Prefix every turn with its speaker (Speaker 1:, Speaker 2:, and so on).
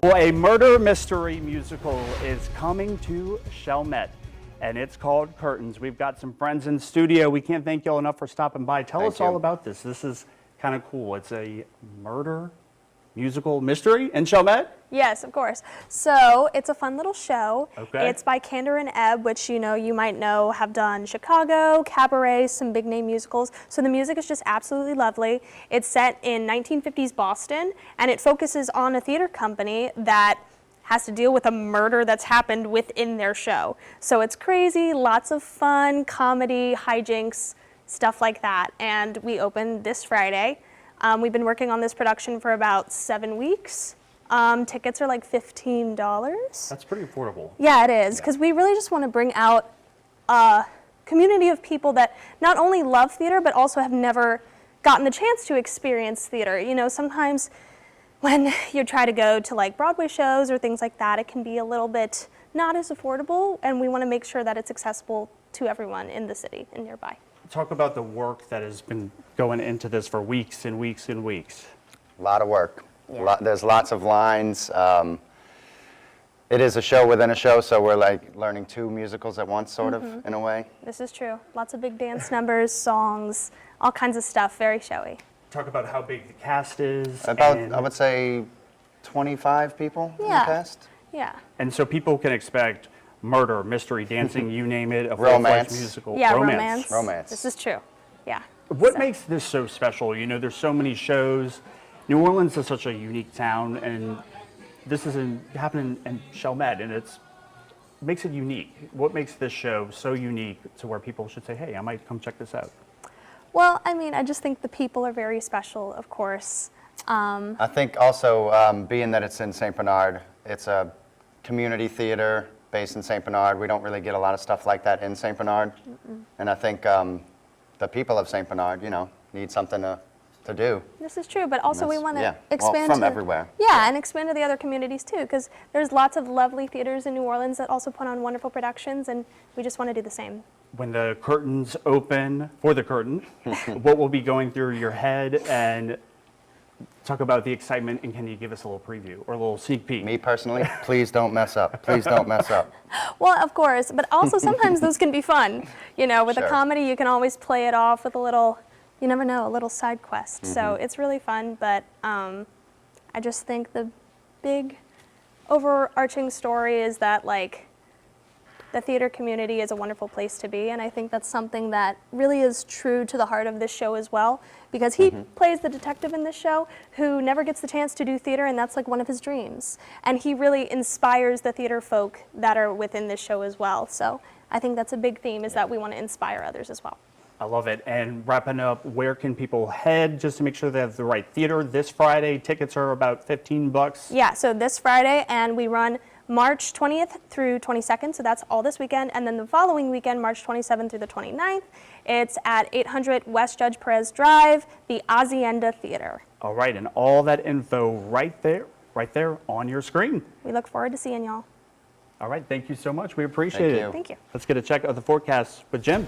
Speaker 1: Well, a murder mystery musical is coming to Chalmette, and it's called Curtains. We've got some friends in studio. We can't thank y'all enough for stopping by. Tell us all about this. This is kind of cool. It's a murder musical mystery in Chalmette?
Speaker 2: Yes, of course. So it's a fun little show.
Speaker 1: Okay.
Speaker 2: It's by Kander and Ebb, which you might know have done Chicago, Cabaret, some big name musicals. So the music is just absolutely lovely. It's set in 1950s Boston, and it focuses on a theater company that has to deal with a murder that's happened within their show. So it's crazy, lots of fun, comedy, hijinks, stuff like that. And we open this Friday. We've been working on this production for about 7 weeks. Tickets are like $15.
Speaker 1: That's pretty affordable.
Speaker 2: Yeah, it is, because we really just want to bring out a community of people that not only love theater, but also have never gotten the chance to experience theater. You know, sometimes when you try to go to like Broadway shows or things like that, it can be a little bit not as affordable, and we want to make sure that it's accessible to everyone in the city and nearby.
Speaker 1: Talk about the work that has been going into this for weeks and weeks and weeks.
Speaker 3: A lot of work.
Speaker 2: Yeah.
Speaker 3: There's lots of lines. It is a show within a show, so we're like learning two musicals at once, sort of, in a way.
Speaker 2: This is true. Lots of big dance numbers, songs, all kinds of stuff, very showy.
Speaker 1: Talk about how big the cast is.
Speaker 3: About,
Speaker 1: and,
Speaker 3: I would say, 25 people in the
Speaker 2: Yeah.
Speaker 3: cast.
Speaker 2: Yeah.
Speaker 1: and so people can expect murder, mystery, dancing, you name it, a full-fledged
Speaker 3: Romance.
Speaker 1: musical.
Speaker 2: Yeah, romance.
Speaker 3: Romance.
Speaker 2: This is true. Yeah.
Speaker 1: What makes this so special? You know, there's so many shows. New Orleans is such a unique town, and this is happening in Chalmette, and it makes it unique. What makes this show so unique to where people should say, hey, I might come check this out?
Speaker 2: Well, I mean, I just think the people are very special, of course.
Speaker 3: I think also, being that it's in St. Bernard, it's a community theater based in St. Bernard. We don't really get a lot of stuff like that in St. Bernard. And I think the people of St. Bernard, you know, need something to do.
Speaker 2: This is true, but also we want to
Speaker 3: yeah.
Speaker 2: expand
Speaker 3: from
Speaker 2: to
Speaker 3: everywhere.
Speaker 2: Yeah, and expand to the other communities too, because there's lots of lovely theaters in New Orleans that also put on wonderful productions, and we just want to do the same.
Speaker 1: When the curtains open for the curtain, what will be going through your head, and talk about the excitement, and can you give us a little preview or a little sneak peek?
Speaker 3: Me personally, please don't mess up. Please don't mess up.
Speaker 2: Well, of course, but also sometimes those can be fun. You know, with a
Speaker 3: Sure.
Speaker 2: comedy, you can always play it off with a little, you never know, a little side quest. So it's really fun, but I just think the big overarching story is that, like, the theater community is a wonderful place to be, and I think that's something that really is true to the heart of this show as well, because he plays the detective in this show who never gets the chance to do theater, and that's like one of his dreams. And he really inspires the theater folk that are within this show as well. So I think that's a big theme, is that we want to inspire others as well.
Speaker 1: I love it. And wrapping up, where can people head just to make sure they have the right theater this Friday? Tickets are about $15.
Speaker 2: Yeah, so this Friday, and we run March 20th through 22nd, so that's all this weekend. And then the following weekend, March 27th through the 29th, it's at 800 West Judge Perez Drive, the Hacienda Theater.
Speaker 1: All right, and all that info right there on your screen.
Speaker 2: We look forward to seeing y'all.
Speaker 1: All right, thank you so much. We appreciate
Speaker 3: Thank
Speaker 1: it.
Speaker 3: you.
Speaker 2: Thank you.
Speaker 1: Let's get a check of the forecast with Jim.